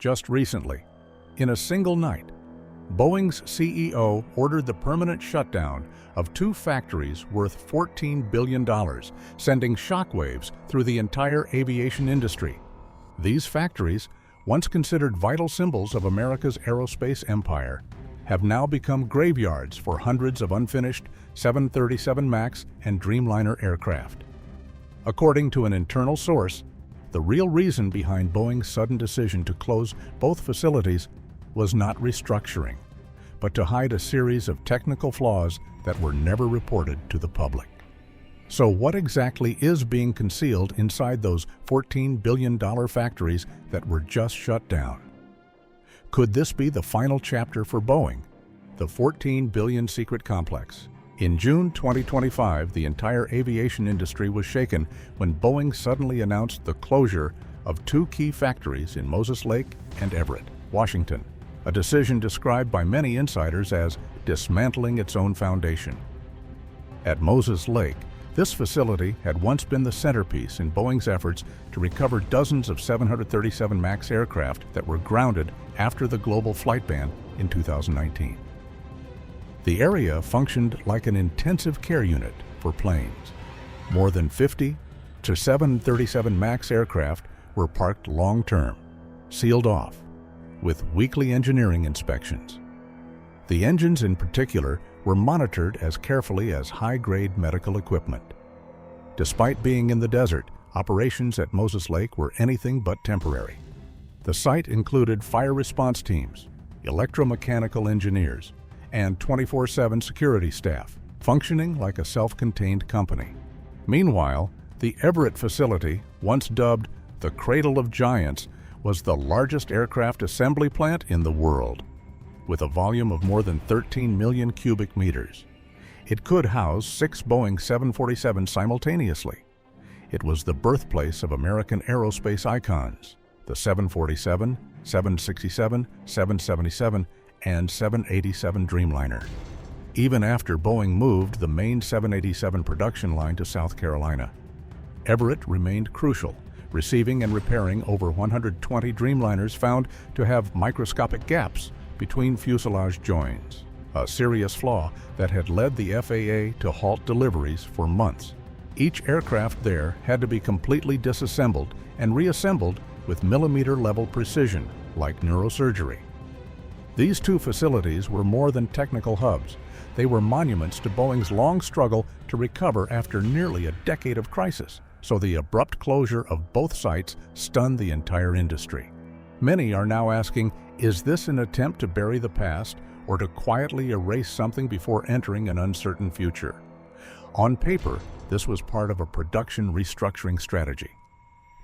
Just recently, in a single night, Boeing's CEO ordered the permanent shutdown of 2 factories worth $14 billion, sending shockwaves through the entire aviation industry. These factories, once considered vital symbols of America's aerospace empire, have now become graveyards for hundreds of unfinished 737 MAX and Dreamliner aircraft. According to an internal source, the real reason behind Boeing's sudden decision to close both facilities was not restructuring, but to hide a series of technical flaws that were never reported to the public. So what exactly is being concealed inside those $14 billion factories that were just shut down? Could this be the final chapter for Boeing, the $14 billion secret complex? In June 2025, the entire aviation industry was shaken when Boeing suddenly announced the closure of 2 key factories in Moses Lake and Everett, Washington, a decision described by many insiders as dismantling its own foundation. At Moses Lake, this facility had once been the centerpiece in Boeing's efforts to recover dozens of 737 MAX aircraft that were grounded after the global flight ban in 2019. The area functioned like an intensive care unit for planes. More than 50 to 737 MAX aircraft were parked long-term, sealed off, with weekly engineering inspections. The engines in particular were monitored as carefully as high-grade medical equipment. Despite being in the desert, operations at Moses Lake were anything but temporary. The site included fire response teams, electromechanical engineers, and 24/7 security staff, functioning like a self-contained company. Meanwhile, the Everett facility, once dubbed the Cradle of Giants, was the largest aircraft assembly plant in the world, with a volume of more than 13 million cubic meters. It could house 6 Boeing 747s simultaneously. It was the birthplace of American aerospace icons, the 747, 767, 777, and 787 Dreamliner. Even after Boeing moved the main 787 production line to South Carolina, Everett remained crucial, receiving and repairing over 120 Dreamliners found to have microscopic gaps between fuselage joins, a serious flaw that had led the FAA to halt deliveries for months. Each aircraft there had to be completely disassembled and reassembled with millimeter-level precision, like neurosurgery. These 2 facilities were more than technical hubs. They were monuments to Boeing's long struggle to recover after nearly a decade of crisis, so the abrupt closure of both sites stunned the entire industry. Many are now asking, is this an attempt to bury the past or to quietly erase something before entering an uncertain future? On paper, this was part of a production restructuring strategy.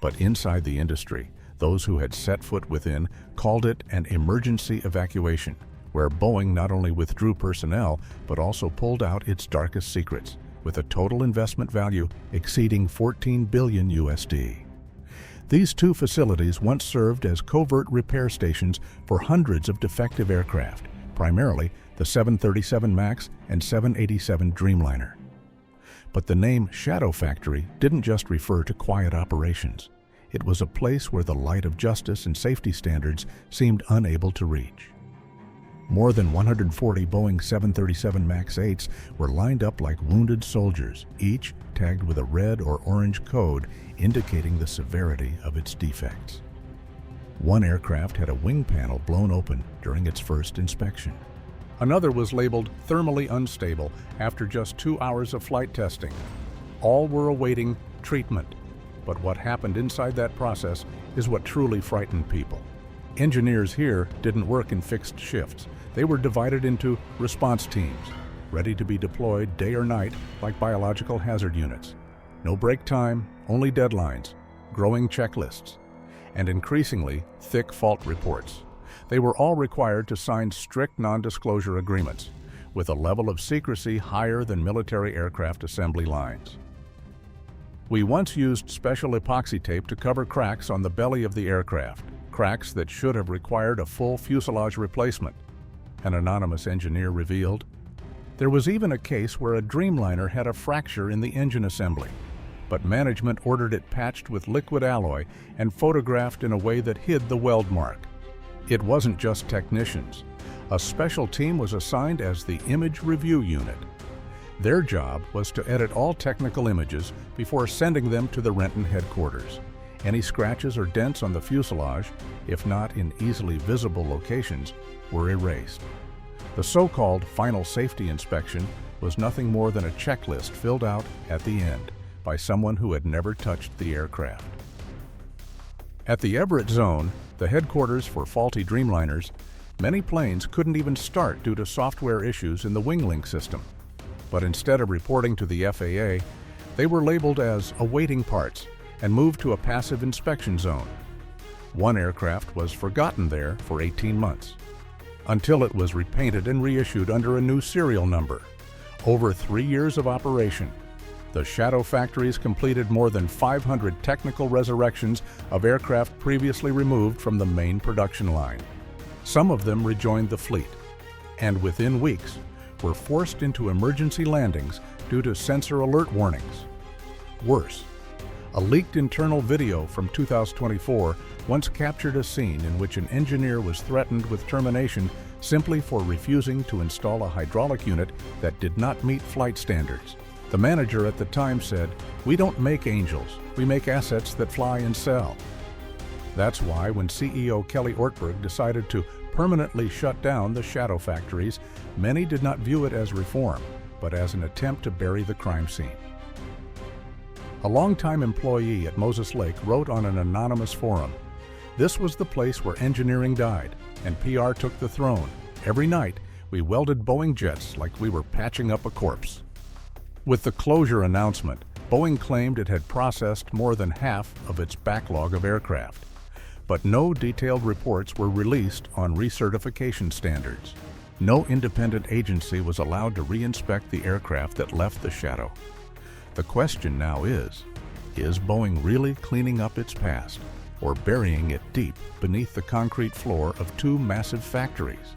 But inside the industry, those who had set foot within called it an emergency evacuation, where Boeing not only withdrew personnel, but also pulled out its darkest secrets, with a total investment value exceeding $14 billion USD. These 2 facilities once served as covert repair stations for hundreds of defective aircraft, primarily the 737 MAX and 787 Dreamliner. But the name Shadow Factory didn't just refer to quiet operations. It was a place where the light of justice and safety standards seemed unable to reach. More than 140 Boeing 737 MAX 8s were lined up like wounded soldiers, each tagged with a red or orange code indicating the severity of its defects. One aircraft had a wing panel blown open during its first inspection. Another was labeled thermally unstable after just 2 hours of flight testing. All were awaiting treatment. But what happened inside that process is what truly frightened people. Engineers here didn't work in fixed shifts. They were divided into response teams, ready to be deployed day or night like biological hazard units. No break time, only deadlines, growing checklists, and increasingly thick fault reports. They were all required to sign strict non-disclosure agreements, with a level of secrecy higher than military aircraft assembly lines. We once used special epoxy tape to cover cracks on the belly of the aircraft, cracks that should have required a full fuselage replacement, an anonymous engineer revealed. There was even a case where a Dreamliner had a fracture in the engine assembly, but management ordered it patched with liquid alloy and photographed in a way that hid the weld mark. It wasn't just technicians. A special team was assigned as the Image Review Unit. Their job was to edit all technical images before sending them to the Renton headquarters. Any scratches or dents on the fuselage, if not in easily visible locations, were erased. The so-called final safety inspection was nothing more than a checklist filled out at the end by someone who had never touched the aircraft. At the Everett Zone, the headquarters for faulty Dreamliners, many planes couldn't even start due to software issues in the WingLink system. But instead of reporting to the FAA, they were labeled as awaiting parts and moved to a passive inspection zone. One aircraft was forgotten there for 18 months, until it was repainted and reissued under a new serial number. Over 3 years of operation, the shadow factories completed more than 500 technical resurrections of aircraft previously removed from the main production line. Some of them rejoined the fleet, and within weeks were forced into emergency landings due to sensor alert warnings. Worse, a leaked internal video from 2024 once captured a scene in which an engineer was threatened with termination simply for refusing to install a hydraulic unit that did not meet flight standards. The manager at the time said, "We don't make angels, we make assets that fly and sell." That's why when CEO Kelly Ortberg decided to permanently shut down the shadow factories, many did not view it as reform, but as an attempt to bury the crime scene. A longtime employee at Moses Lake wrote on an anonymous forum, "This was the place where engineering died, and PR took the throne. Every night, we welded Boeing jets like we were patching up a corpse." With the closure announcement, Boeing claimed it had processed more than half of its backlog of aircraft. But no detailed reports were released on recertification standards. No independent agency was allowed to re-inspect the aircraft that left the shadow. The question now is Boeing really cleaning up its past or burying it deep beneath the concrete floor of two massive factories?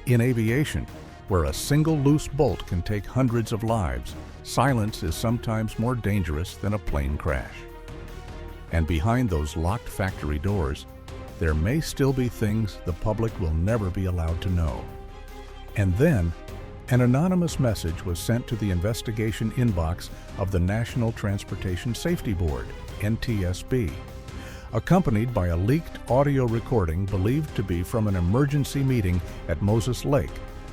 In aviation, where a single loose bolt can take hundreds of lives, silence is sometimes more dangerous than a plane crash. And behind those locked factory doors, there may still be things the public will never be allowed to know. And then, an anonymous message was sent to the investigation inbox of the National Transportation Safety Board, NTSB, accompanied by a leaked audio recording believed to be from an emergency meeting at Moses Lake,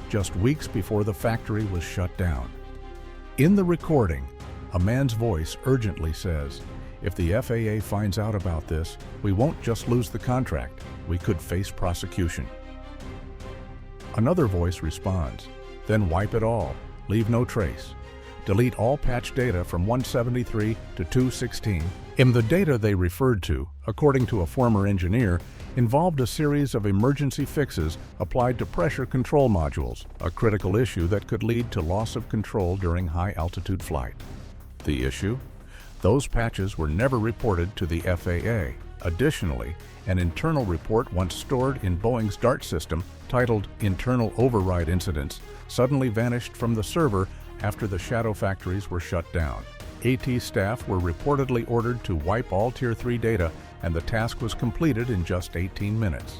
just weeks before the factory was shut down. In the recording, a man's voice urgently says, "If the FAA finds out about this, we won't just lose the contract, we could face prosecution." Another voice responds, "Then wipe it all, leave no trace. Delete all patch data from 173 to 216. And the data they referred to, according to a former engineer, involved a series of emergency fixes applied to pressure control modules, a critical issue that could lead to loss of control during high-altitude flight. The issue? Those patches were never reported to the FAA. Additionally, an internal report once stored in Boeing's DART system, titled Internal Override Incidents, suddenly vanished from the server after the shadow factories were shut down. AT staff were reportedly ordered to wipe all Tier 3 data, and the task was completed in just 18 minutes.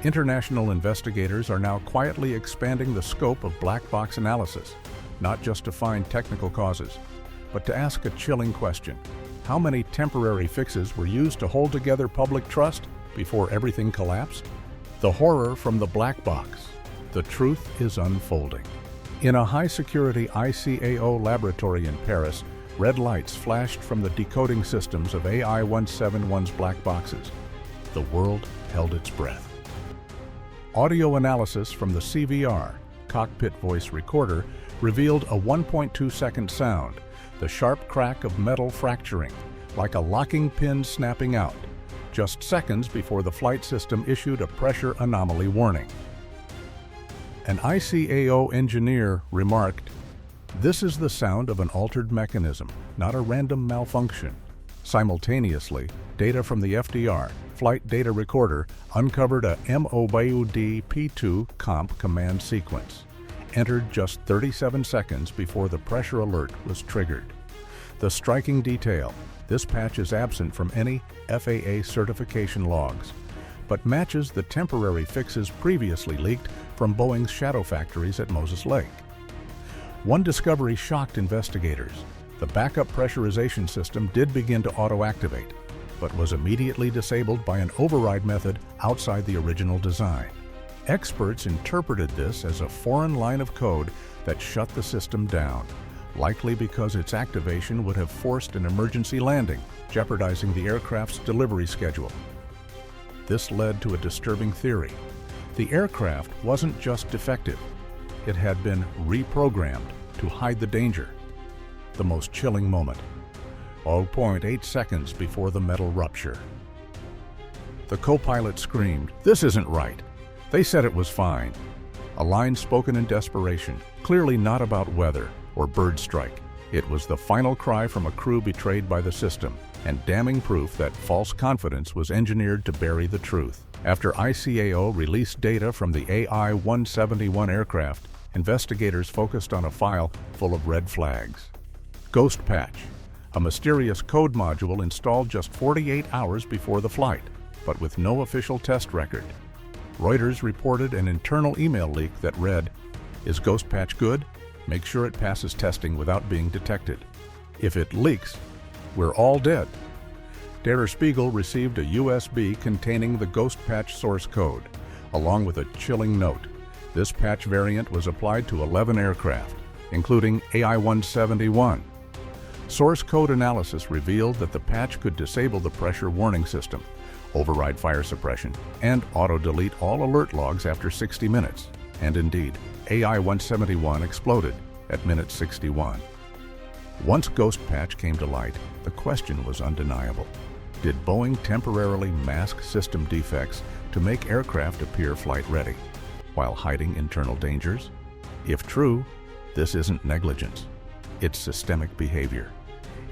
International investigators are now quietly expanding the scope of black box analysis, not just to find technical causes, but to ask a chilling question. How many temporary fixes were used to hold together public trust before everything collapsed? The horror from the black box. The truth is unfolding. In a high-security ICAO laboratory in Paris, red lights flashed from the decoding systems of AI-171's black boxes. The world held its breath. Audio analysis from the CVR, cockpit voice recorder, revealed a 1.2-second sound, the sharp crack of metal fracturing, like a locking pin snapping out, just seconds before the flight system issued a pressure anomaly warning. An ICAO engineer remarked, "This is the sound of an altered mechanism, not a random malfunction." Simultaneously, data from the FDR, Flight Data Recorder, uncovered a MOBUD P2 comp command sequence, entered just 37 seconds before the pressure alert was triggered. The striking detail, this patch is absent from any FAA certification logs. but matches the temporary fixes previously leaked from Boeing's shadow factories at Moses Lake. One discovery shocked investigators. The backup pressurization system did begin to auto-activate, but was immediately disabled by an override method outside the original design. Experts interpreted this as a foreign line of code that shut the system down, likely because its activation would have forced an emergency landing, jeopardizing the aircraft's delivery schedule. This led to a disturbing theory. The aircraft wasn't just defective, it had been reprogrammed to hide the danger. The most chilling moment, 0.8 seconds before the metal rupture. The co-pilot screamed, "This isn't right. They said it was fine." A line spoken in desperation, clearly not about weather or bird strike. It was the final cry from a crew betrayed by the system, and damning proof that false confidence was engineered to bury the truth. After ICAO released data from the AI-171 aircraft, investigators focused on a file full of red flags. Ghost Patch, a mysterious code module installed just 48 hours before the flight, but with no official test record. Reuters reported an internal email leak that read, "Is Ghost Patch good? Make sure it passes testing without being detected. If it leaks, we're all dead." Der Spiegel received a USB containing the Ghost Patch source code, along with a chilling note. This patch variant was applied to 11 aircraft, including AI-171. Source code analysis revealed that the patch could disable the pressure warning system, override fire suppression, and auto-delete all alert logs after 60 minutes. And indeed, AI-171 exploded at minute 61. Once Ghost Patch came to light, the question was undeniable. Did Boeing temporarily mask system defects to make aircraft appear flight-ready, while hiding internal dangers? If true, this isn't negligence. It's systemic behavior.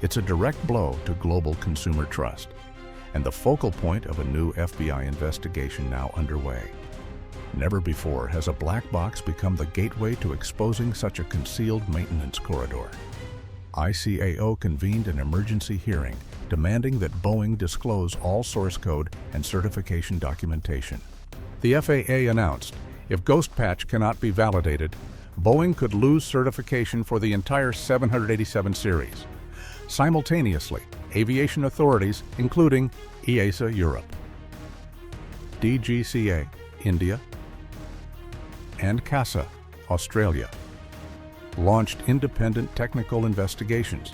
It's a direct blow to global consumer trust, and the focal point of a new FBI investigation now underway. Never before has a black box become the gateway to exposing such a concealed maintenance corridor. ICAO convened an emergency hearing demanding that Boeing disclose all source code and certification documentation. The FAA announced, if Ghost Patch cannot be validated, Boeing could lose certification for the entire 787 series. Simultaneously, aviation authorities, including EASA Europe, DGCA India, and CASA Australia, launched independent technical investigations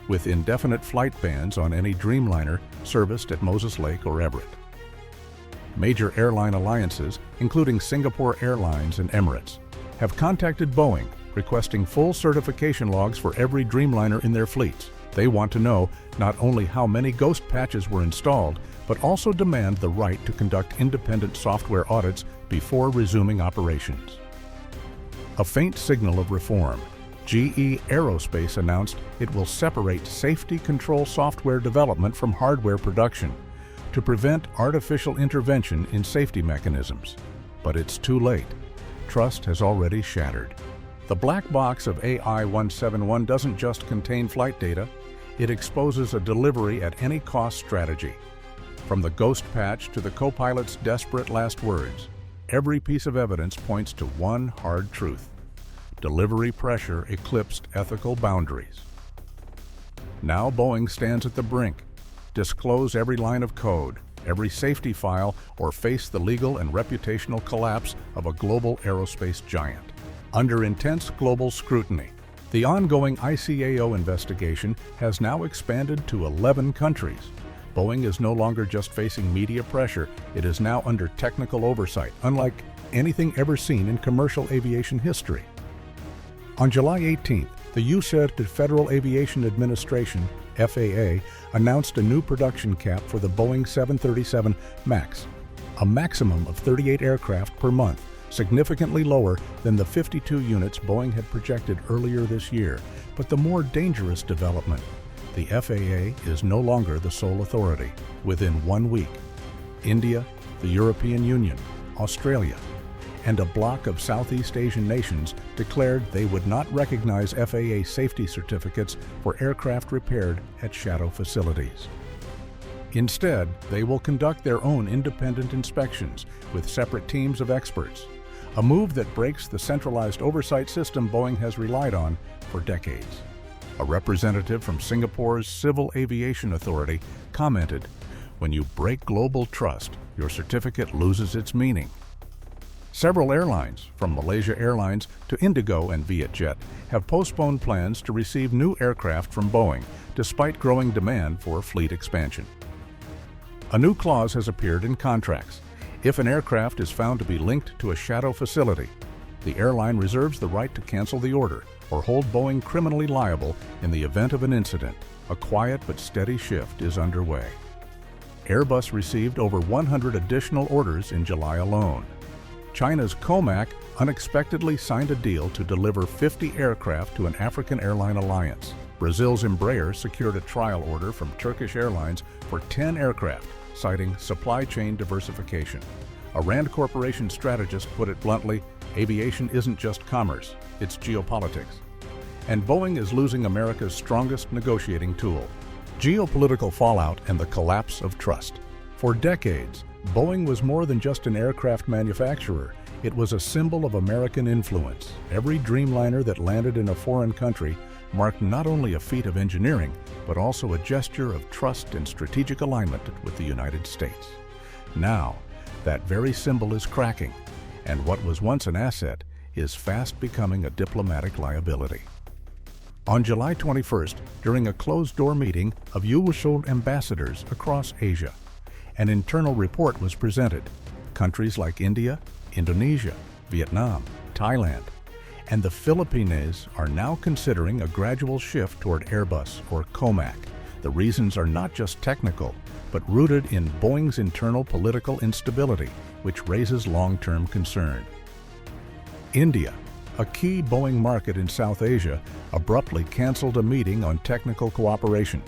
with indefinite flight bans on any Dreamliner serviced at Moses Lake or Everett. Major airline alliances, including Singapore Airlines and Emirates, have contacted Boeing requesting full certification logs for every Dreamliner in their fleets. They want to know not only how many Ghost Patches were installed, but also demand the right to conduct independent software audits before resuming operations. A faint signal of reform, GE Aerospace announced it will separate safety control software development from hardware production to prevent artificial intervention in safety mechanisms. But it's too late. Trust has already shattered. The black box of AI-171 doesn't just contain flight data, it exposes a delivery at any cost strategy. From the Ghost Patch to the co-pilot's desperate last words, every piece of evidence points to one hard truth. Delivery pressure eclipsed ethical boundaries. Now Boeing stands at the brink. Disclose every line of code, every safety file, or face the legal and reputational collapse of a global aerospace giant. Under intense global scrutiny, the ongoing ICAO investigation has now expanded to 11 countries. Boeing is no longer just facing media pressure, it is now under technical oversight, unlike anything ever seen in commercial aviation history. On July 18th, the U.S. Federal Aviation Administration, FAA, announced a new production cap for the Boeing 737 MAX, a maximum of 38 aircraft per month, significantly lower than the 52 units Boeing had projected earlier this year. But the more dangerous development, the FAA is no longer the sole authority. Within 1 week, India, the European Union, Australia, and a bloc of Southeast Asian nations declared they would not recognize FAA safety certificates for aircraft repaired at shadow facilities. Instead, they will conduct their own independent inspections with separate teams of experts, a move that breaks the centralized oversight system Boeing has relied on for decades. A representative from Singapore's Civil Aviation Authority commented, "When you break global trust, your certificate loses its meaning." Several airlines, from Malaysia Airlines to Indigo and Vietjet, have postponed plans to receive new aircraft from Boeing, despite growing demand for fleet expansion. A new clause has appeared in contracts. If an aircraft is found to be linked to a shadow facility, the airline reserves the right to cancel the order or hold Boeing criminally liable in the event of an incident. A quiet but steady shift is underway. Airbus received over 100 additional orders in July alone. China's COMAC unexpectedly signed a deal to deliver 50 aircraft to an African airline alliance. Brazil's Embraer secured a trial order from Turkish Airlines for 10 aircraft, citing supply chain diversification. A Rand Corporation strategist put it bluntly, aviation isn't just commerce, it's geopolitics. And Boeing is losing America's strongest negotiating tool: geopolitical fallout and the collapse of trust. For decades, Boeing was more than just an aircraft manufacturer. It was a symbol of American influence. Every Dreamliner that landed in a foreign country marked not only a feat of engineering, but also a gesture of trust and strategic alignment with the United States. Now, that very symbol is cracking, and what was once an asset is fast becoming a diplomatic liability. On July 21st, during a closed-door meeting of U.S. ambassadors across Asia, an internal report was presented. Countries like India, Indonesia, Vietnam, Thailand, and the Philippines are now considering a gradual shift toward Airbus or COMAC. The reasons are not just technical, but rooted in Boeing's internal political instability, which raises long-term concern. India, a key Boeing market in South Asia, abruptly canceled a meeting on technical cooperation.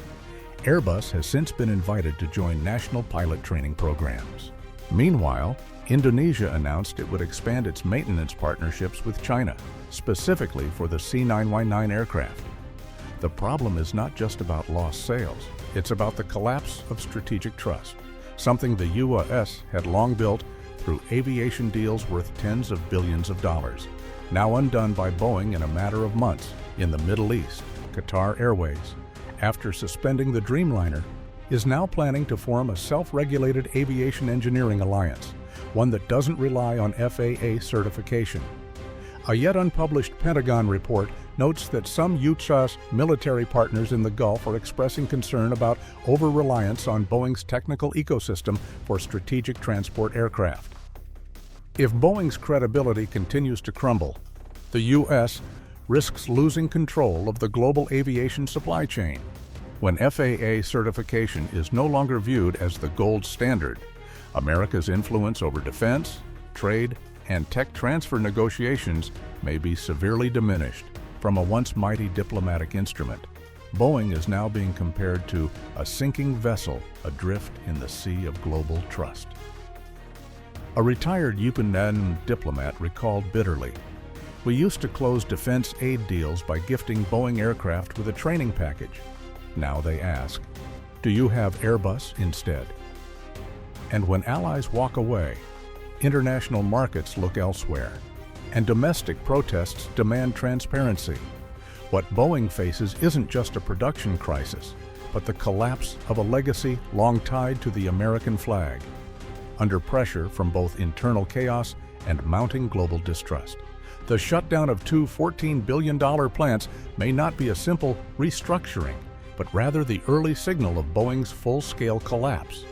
Airbus has since been invited to join national pilot training programs. Meanwhile, Indonesia announced it would expand its maintenance partnerships with China, specifically for the C919 aircraft. The problem is not just about lost sales, it's about the collapse of strategic trust, something the U.S. had long built through aviation deals worth tens of billions of dollars, now undone by Boeing in a matter of months. In the Middle East, Qatar Airways, after suspending the Dreamliner, is now planning to form a self-regulated aviation engineering alliance, one that doesn't rely on FAA certification. A yet unpublished Pentagon report notes that some U.S. military partners in the Gulf are expressing concern about over-reliance on Boeing's technical ecosystem for strategic transport aircraft. If Boeing's credibility continues to crumble, the U.S. risks losing control of the global aviation supply chain. When FAA certification is no longer viewed as the gold standard, America's influence over defense, trade, and tech transfer negotiations may be severely diminished. From a once mighty diplomatic instrument, Boeing is now being compared to a sinking vessel adrift in the sea of global trust. A retired Yucatan diplomat recalled bitterly, "We used to close defense aid deals by gifting Boeing aircraft with a training package. Now they ask, do you have Airbus instead?" And when allies walk away, international markets look elsewhere, and domestic protests demand transparency. What Boeing faces isn't just a production crisis, but the collapse of a legacy long tied to the American flag. Under pressure from both internal chaos and mounting global distrust, the shutdown of two $14 billion plants may not be a simple restructuring, but rather the early signal of Boeing's full-scale collapse.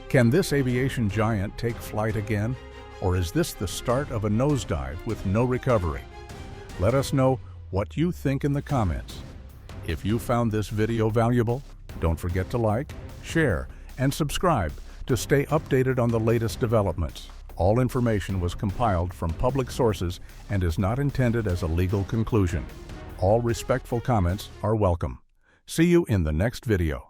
Can this aviation giant take flight again, or is this the start of a nosedive with no recovery? Let us know what you think in the comments. If you found this video valuable, don't forget to like, share, and subscribe to stay updated on the latest developments. All information was compiled from public sources and is not intended as a legal conclusion. All respectful comments are welcome. See you in the next video.